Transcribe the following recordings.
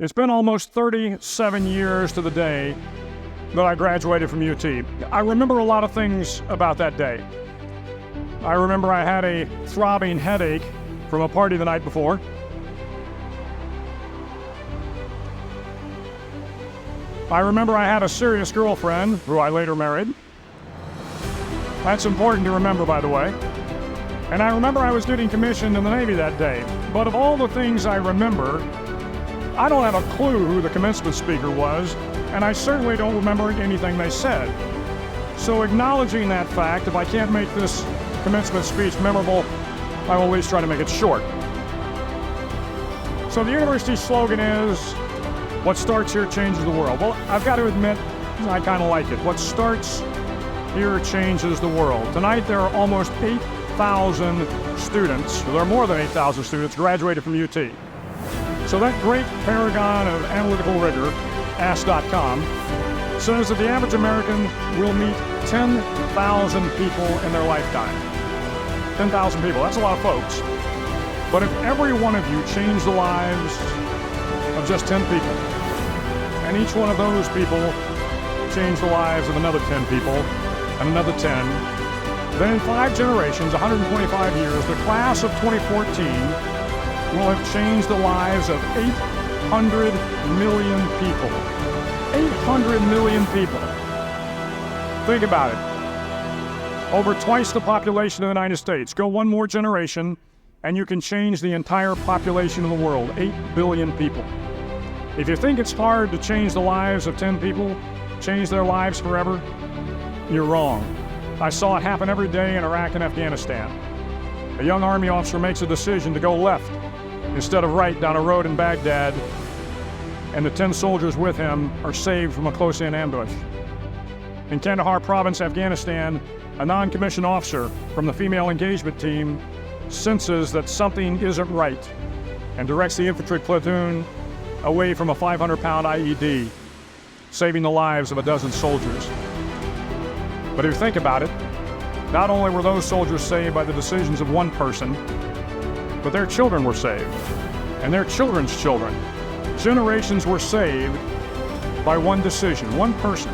It's been almost 37 years to the day that I graduated from UT. I remember a lot of things about that day. I remember I had a throbbing headache from a party the night before. I remember I had a serious girlfriend who I later married. That's important to remember, by the way. And I remember I was getting commissioned in the Navy that day. But of all the things I remember, I don't have a clue who the commencement speaker was, and I certainly don't remember anything they said. So acknowledging that fact, if I can't make this commencement speech memorable, I will at least try to make it short. So the university slogan is, what starts here changes the world. Well, I've got to admit, I kind of like it. What starts here changes the world. Tonight there are almost 8,000 students, there are more than 8,000 students graduated from UT. So that great paragon of analytical rigor, Ask.com, says that the average American will meet 10,000 people in their lifetime. 10,000 people, that's a lot of folks. But if every one of you changed the lives of just 10 people, and each one of those people changed the lives of another 10 people, and another 10, then in 5 generations, 125 years, the class of 2014 will have changed the lives of 800 million people. 800 million people. Think about it. Over twice the population of the United States. Go one more generation, and you can change the entire population of the world. 8 billion people. If you think it's hard to change the lives of 10 people, change their lives forever, you're wrong. I saw it happen every day in Iraq and Afghanistan. A young Army officer makes a decision to go left instead of right down a road in Baghdad, and the 10 soldiers with him are saved from a close-in ambush. In Kandahar province, Afghanistan, a non-commissioned officer from the female engagement team senses that something isn't right and directs the infantry platoon away from a 500-pound IED, saving the lives of a dozen soldiers. But if you think about it, not only were those soldiers saved by the decisions of one person, but their children were saved, and their children's children. Generations were saved by one decision, one person.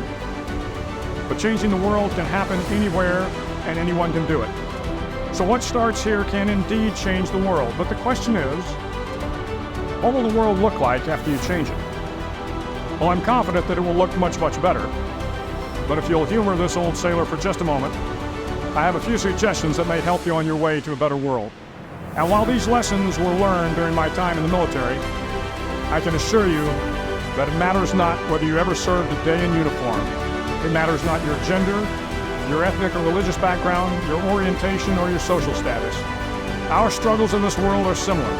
But changing the world can happen anywhere, and anyone can do it. So what starts here can indeed change the world. But the question is, what will the world look like after you change it? Well, I'm confident that it will look much, much better. But if you'll humor this old sailor for just a moment, I have a few suggestions that may help you on your way to a better world. And while these lessons were learned during my time in the military, I can assure you that it matters not whether you ever served a day in uniform. It matters not your gender, your ethnic or religious background, your orientation, or your social status. Our struggles in this world are similar,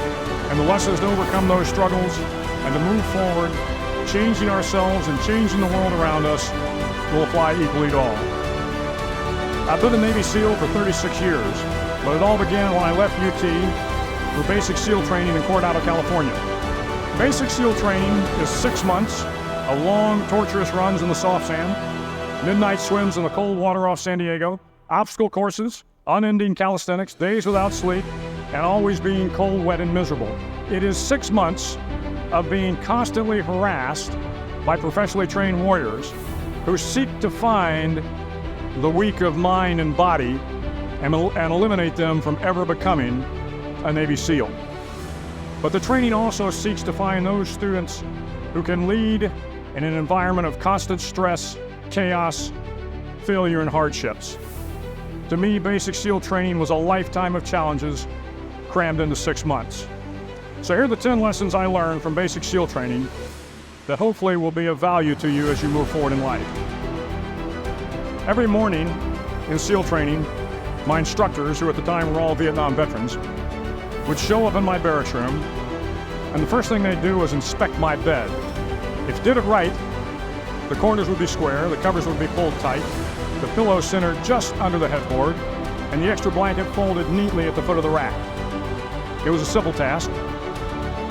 and the lessons to overcome those struggles and to move forward, changing ourselves and changing the world around us, will apply equally to all. I've been a Navy SEAL for 36 years, but it all began when I left UT for basic SEAL training in Coronado, California. Basic SEAL training is 6 months of long, torturous runs in the soft sand, midnight swims in the cold water off San Diego, obstacle courses, unending calisthenics, days without sleep, and always being cold, wet, and miserable. It is 6 months of being constantly harassed by professionally trained warriors who seek to find the weak of mind and body and eliminate them from ever becoming a Navy SEAL. But the training also seeks to find those students who can lead in an environment of constant stress, chaos, failure, and hardships. To me, basic SEAL training was a lifetime of challenges crammed into 6 months. So here are the 10 lessons I learned from basic SEAL training that hopefully will be of value to you as you move forward in life. Every morning in SEAL training, my instructors, who at the time were all Vietnam veterans, would show up in my barracks room, and the first thing they'd do was inspect my bed. If you did it right, the corners would be square, the covers would be pulled tight, the pillow centered just under the headboard, and the extra blanket folded neatly at the foot of the rack. It was a simple task,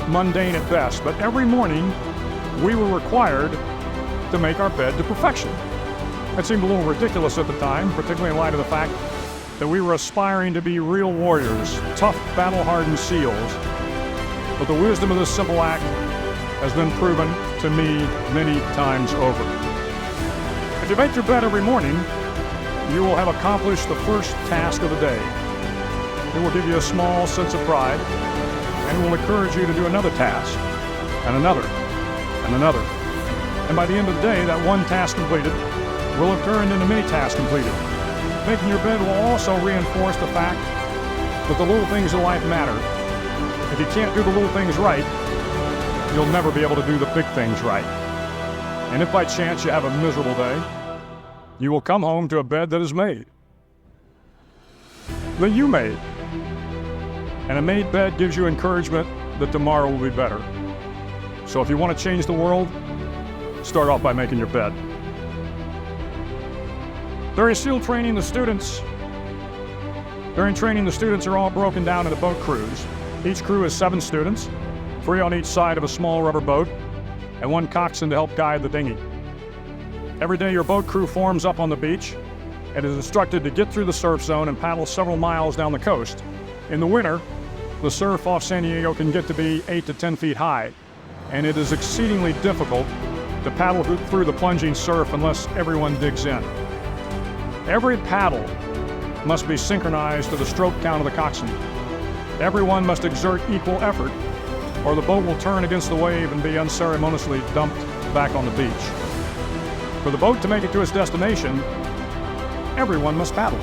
mundane at best, but every morning we were required to make our bed to perfection. That seemed a little ridiculous at the time, particularly in light of the fact that we were aspiring to be real warriors, tough, battle-hardened SEALs. But the wisdom of this simple act has been proven to me many times over. If you make your bed every morning, you will have accomplished the first task of the day. It will give you a small sense of pride and will encourage you to do another task, and another, and another. And by the end of the day, that one task completed will have turned into many tasks completed. Making your bed will also reinforce the fact that the little things in life matter. If you can't do the little things right, you'll never be able to do the big things right. And if by chance you have a miserable day, you will come home to a bed that is made, that you made. And a made bed gives you encouragement that tomorrow will be better. So if you want to change the world, start off by making your bed. During training, the students are all broken down into boat crews. Each crew is 7 students, 3 on each side of a small rubber boat, and 1 coxswain to help guide the dinghy. Every day your boat crew forms up on the beach and is instructed to get through the surf zone and paddle several miles down the coast. In the winter, the surf off San Diego can get to be 8 to 10 feet high, and it is exceedingly difficult to paddle through the plunging surf unless everyone digs in. Every paddle must be synchronized to the stroke count of the coxswain. Everyone must exert equal effort, or the boat will turn against the wave and be unceremoniously dumped back on the beach. For the boat to make it to its destination, everyone must paddle.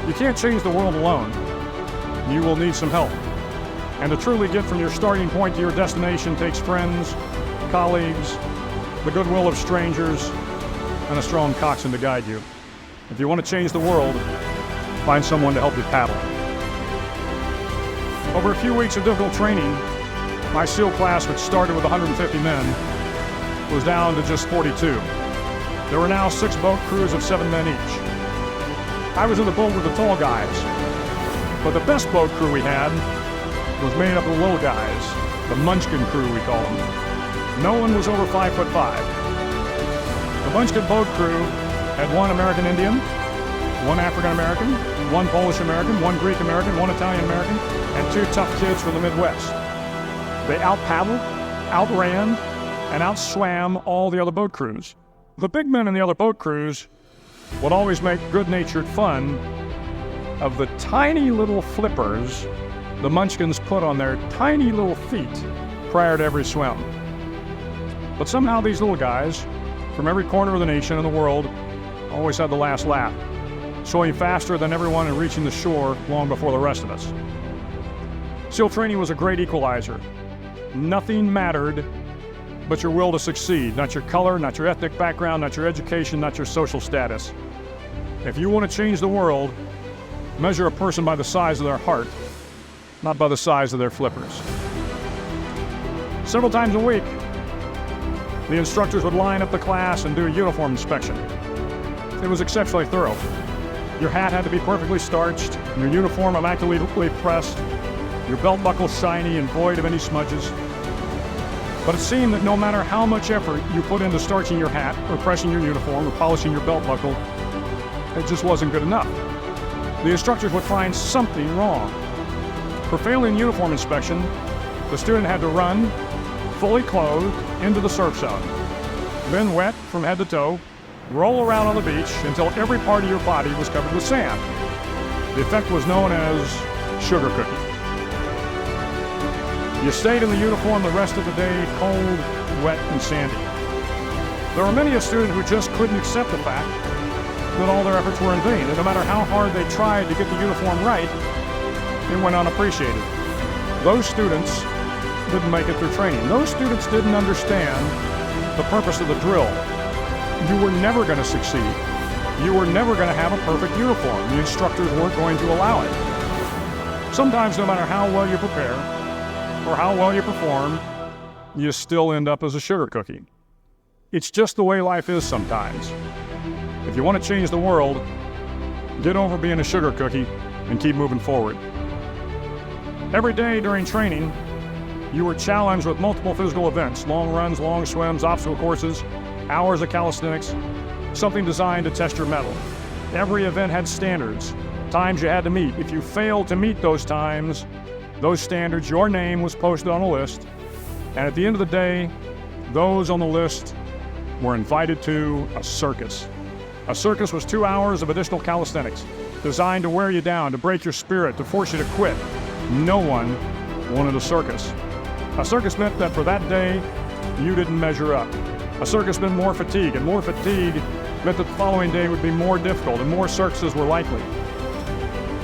You can't change the world alone. You will need some help. And to truly get from your starting point to your destination takes friends, colleagues, the goodwill of strangers, and a strong coxswain to guide you. If you want to change the world, find someone to help you paddle. Over a few weeks of difficult training, my SEAL class, which started with 150 men, was down to just 42. There were now 6 boat crews of 7 men each. I was in the boat with the tall guys, but the best boat crew we had was made up of the little guys, the Munchkin crew we call them. No one was over 5'5". The Munchkin boat crew had 1 American Indian, 1 African American, 1 Polish American, 1 Greek American, 1 Italian American, and 2 tough kids from the Midwest. They out-paddled, outran, and outswam all the other boat crews. The big men in the other boat crews would always make good-natured fun of the tiny little flippers the Munchkins put on their tiny little feet prior to every swim. But somehow these little guys, from every corner of the nation and the world, always had the last laugh, swimming faster than everyone and reaching the shore long before the rest of us. SEAL training was a great equalizer. Nothing mattered but your will to succeed, not your color, not your ethnic background, not your education, not your social status. If you want to change the world, measure a person by the size of their heart, not by the size of their flippers. Several times a week, the instructors would line up the class and do a uniform inspection. It was exceptionally thorough. Your hat had to be perfectly starched, your uniform immaculately pressed, your belt buckle shiny and void of any smudges. But it seemed that no matter how much effort you put into starching your hat, or pressing your uniform, or polishing your belt buckle, it just wasn't good enough. The instructors would find something wrong. For failing uniform inspection, the student had to run, fully clothed, into the surf zone, then wet from head to toe, roll around on the beach until every part of your body was covered with sand. The effect was known as sugar cookie. You stayed in the uniform the rest of the day, cold, wet, and sandy. There were many a student who just couldn't accept the fact that all their efforts were in vain, and no matter how hard they tried to get the uniform right, it went unappreciated. Those students didn't make it through training. Those students didn't understand the purpose of the drill. You were never going to succeed. You were never going to have a perfect uniform. The instructors weren't going to allow it. Sometimes, no matter how well you prepare or how well you perform, you still end up as a sugar cookie. It's just the way life is sometimes. If you want to change the world, get over being a sugar cookie and keep moving forward. Every day during training, you were challenged with multiple physical events: long runs, long swims, obstacle courses, hours of calisthenics, something designed to test your mettle. Every event had standards, times you had to meet. If you failed to meet those times, those standards, your name was posted on a list, And at the end of the day, those on the list were invited to a circus. A circus was 2 hours of additional calisthenics, designed to wear you down, to break your spirit, to force you to quit. No one wanted a circus. A circus meant that for that day, you didn't measure up. A circus meant more fatigue, and more fatigue meant that the following day would be more difficult, and more circuses were likely.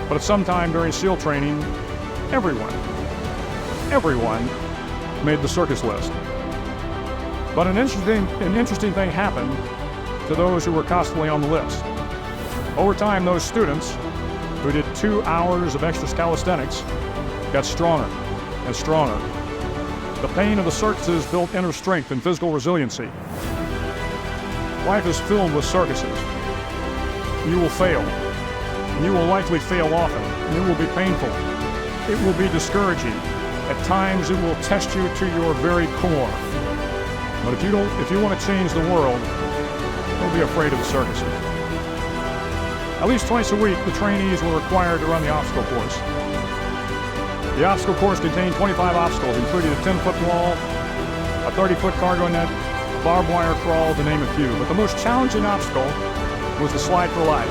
But at some time during SEAL training, everyone made the circus list. But an interesting thing happened to those who were constantly on the list. Over time, those students who did 2 hours of extra calisthenics got stronger and stronger. The pain of the circuses built inner strength and physical resiliency. Life is filled with circuses. You will fail. You will likely fail often. It will be painful. It will be discouraging. At times, it will test you to your very core. But if you want to change the world, don't be afraid of the circuses. At least twice a week, the trainees were required to run the obstacle course. The obstacle course contained 25 obstacles, including a 10-foot wall, a 30-foot cargo net, a barbed wire crawl, to name a few. But the most challenging obstacle was the slide for life.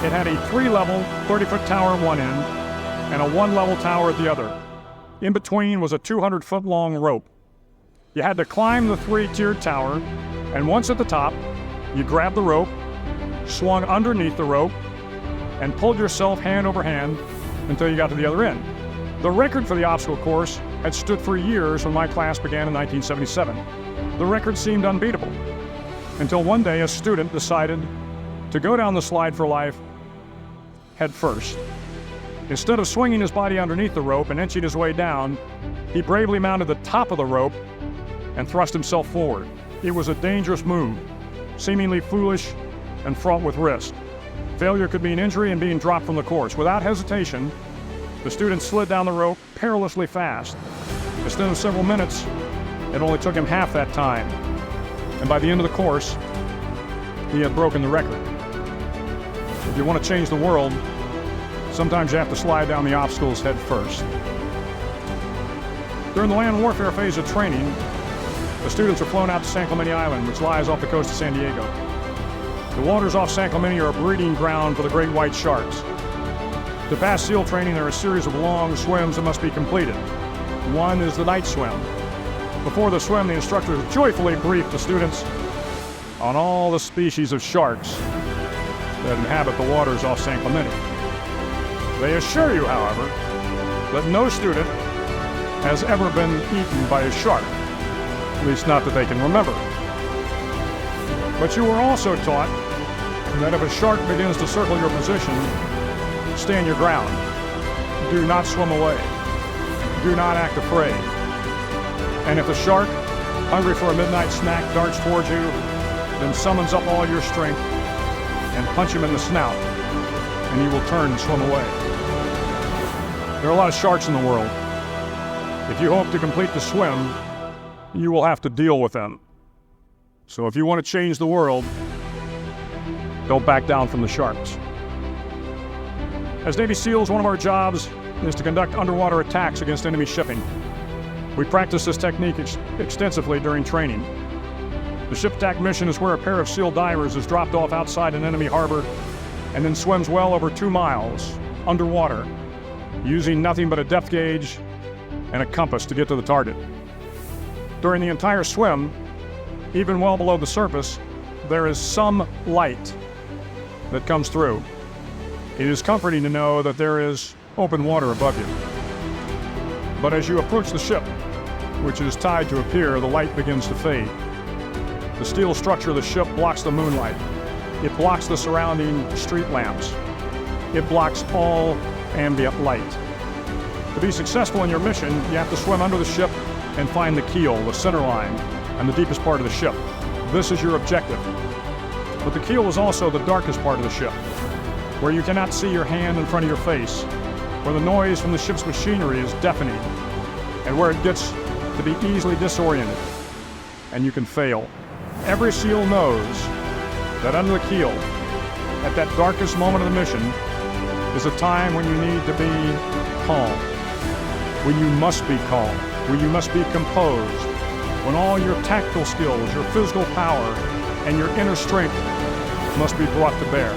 It had a 3-level, 30-foot tower at one end and a 1-level tower at the other. In between was a 200-foot-long rope. You had to climb the 3-tiered tower, and once at the top, you grabbed the rope, swung underneath the rope, and pulled yourself hand over hand until you got to the other end. The record for the obstacle course had stood for years when my class began in 1977. The record seemed unbeatable, until one day a student decided to go down the slide for life head first. Instead of swinging his body underneath the rope and inching his way down, he bravely mounted the top of the rope and thrust himself forward. It was a dangerous move, seemingly foolish and fraught with risk. Failure could mean injury and being dropped from the course. Without hesitation, the student slid down the rope perilously fast. Instead of several minutes, it only took him half that time. And by the end of the course, he had broken the record. If you want to change the world, sometimes you have to slide down the obstacles head first. During the land warfare phase of training, the students are flown out to San Clemente Island, which lies off the coast of San Diego. The waters off San Clemente are a breeding ground for the great white sharks. To pass SEAL training, there are a series of long swims that must be completed. One is the night swim. Before the swim, the instructors joyfully brief the students on all the species of sharks that inhabit the waters off San Clemente. They assure you, however, that no student has ever been eaten by a shark, at least not that they can remember. But you were also taught that if a shark begins to circle your position, stand your ground. Do not swim away. Do not act afraid. And if the shark, hungry for a midnight snack, darts towards you, then summons up all your strength and punch him in the snout, and you will turn and swim away. There are a lot of sharks in the world. If you hope to complete the swim, you will have to deal with them. So if you want to change the world, don't back down from the sharks. As Navy SEALs, one of our jobs is to conduct underwater attacks against enemy shipping. We practice this technique extensively during training. The ship attack mission is where a pair of SEAL divers is dropped off outside an enemy harbor and then swims well over 2 miles underwater, using nothing but a depth gauge and a compass to get to the target. During the entire swim, even well below the surface, there is some light that comes through. It is comforting to know that there is open water above you. But as you approach the ship, which is tied to a pier, the light begins to fade. The steel structure of the ship blocks the moonlight. It blocks the surrounding street lamps. It blocks all ambient light. To be successful in your mission, you have to swim under the ship and find the keel, the center line, and the deepest part of the ship. This is your objective. But the keel is also the darkest part of the ship, where you cannot see your hand in front of your face, where the noise from the ship's machinery is deafening, and where it gets to be easily disoriented, and you can fail. Every SEAL knows that under the keel, at that darkest moment of the mission, is a time when you need to be calm, when you must be calm. where you must be composed, when all your tactical skills, your physical power, and your inner strength must be brought to bear.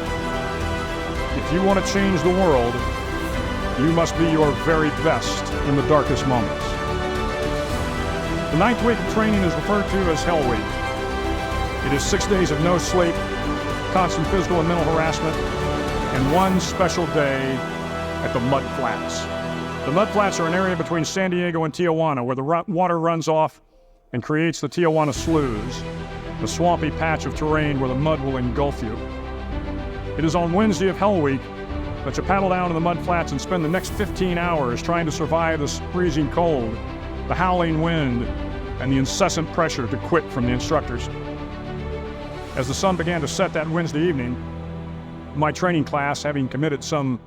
If you want to change the world, you must be your very best in the darkest moments. The 9th week of training is referred to as Hell Week. It is 6 days of no sleep, constant physical and mental harassment, and one special day at the Mud Flats. The Mud Flats are an area between San Diego and Tijuana where the water runs off and creates the Tijuana Sloughs, a swampy patch of terrain where the mud will engulf you. It is on Wednesday of Hell Week that you paddle down to the Mud Flats and spend the next 15 hours trying to survive the freezing cold, the howling wind, and the incessant pressure to quit from the instructors. As the sun began to set that Wednesday evening, my training class, having committed some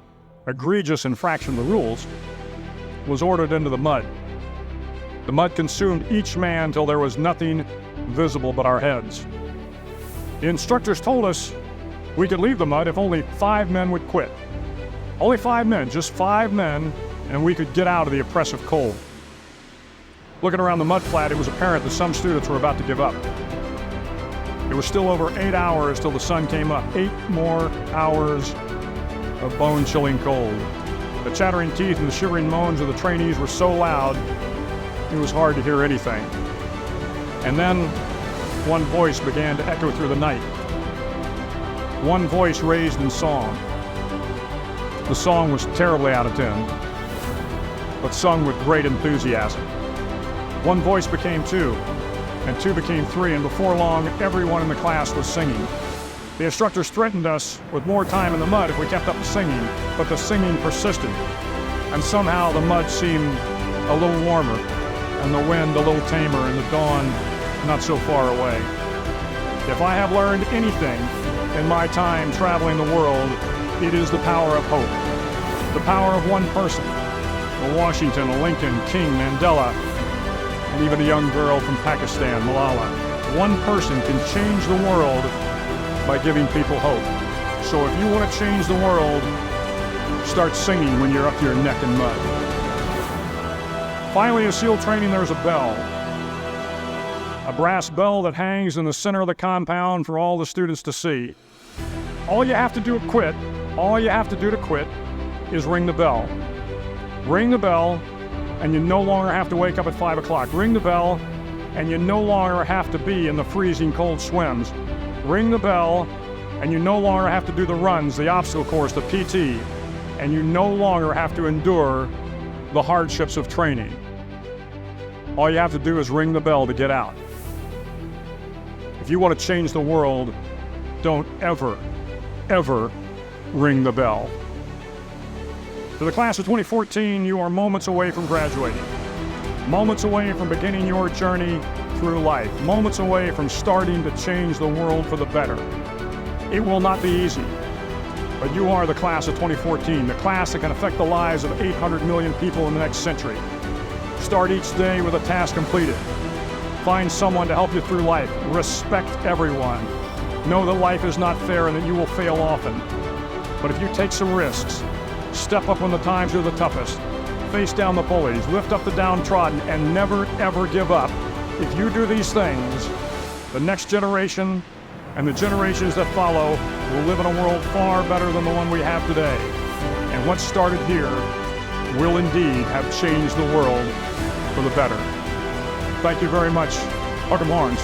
egregious infraction of the rules, was ordered into the mud. The mud consumed each man till there was nothing visible but our heads. The instructors told us we could leave the mud if only 5 men would quit. Only 5 men, just 5 men, and we could get out of the oppressive cold. Looking around the mud flat, it was apparent that some students were about to give up. It was still over 8 hours till the sun came up. 8 more hours of bone-chilling cold. The chattering teeth and the shivering moans of the trainees were so loud, it was hard to hear anything. And then, one voice began to echo through the night. One voice raised in song. The song was terribly out of tune, but sung with great enthusiasm. One voice became 2, and 2 became 3, and before long, everyone in the class was singing. The instructors threatened us with more time in the mud if we kept up the singing, but the singing persisted, and somehow the mud seemed a little warmer, and the wind a little tamer, and the dawn not so far away. If I have learned anything in my time traveling the world, it is the power of hope. The power of one person, a Washington, a Lincoln, King, Mandela, and even a young girl from Pakistan, Malala. One person can change the world by giving people hope. So if you want to change the world, start singing when you're up to your neck in mud. Finally, in SEAL training, there's a bell. A brass bell that hangs in the center of the compound for all the students to see. All you have to do to quit, is ring the bell. Ring the bell, and you no longer have to wake up at 5 o'clock. Ring the bell, and you no longer have to be in the freezing cold swims. Ring the bell, and you no longer have to do the runs, the obstacle course, the PT, and you no longer have to endure the hardships of training. All you have to do is ring the bell to get out. If you want to change the world, don't ever, ever ring the bell. To the class of 2014, you are moments away from graduating. Moments away from beginning your journey through life. Moments away from starting to change the world for the better. It will not be easy, but you are the class of 2014, the class that can affect the lives of 800 million people in the next century. Start each day with a task completed. Find someone to help you through life. Respect everyone. Know that life is not fair and that you will fail often. But if you take some risks, step up when the times are the toughest, face down the bullies, lift up the downtrodden, and never ever give up. If you do these things, the next generation and the generations that follow will live in a world far better than the one we have today. And what started here will indeed have changed the world for the better. Thank you very much. Hook 'em horns.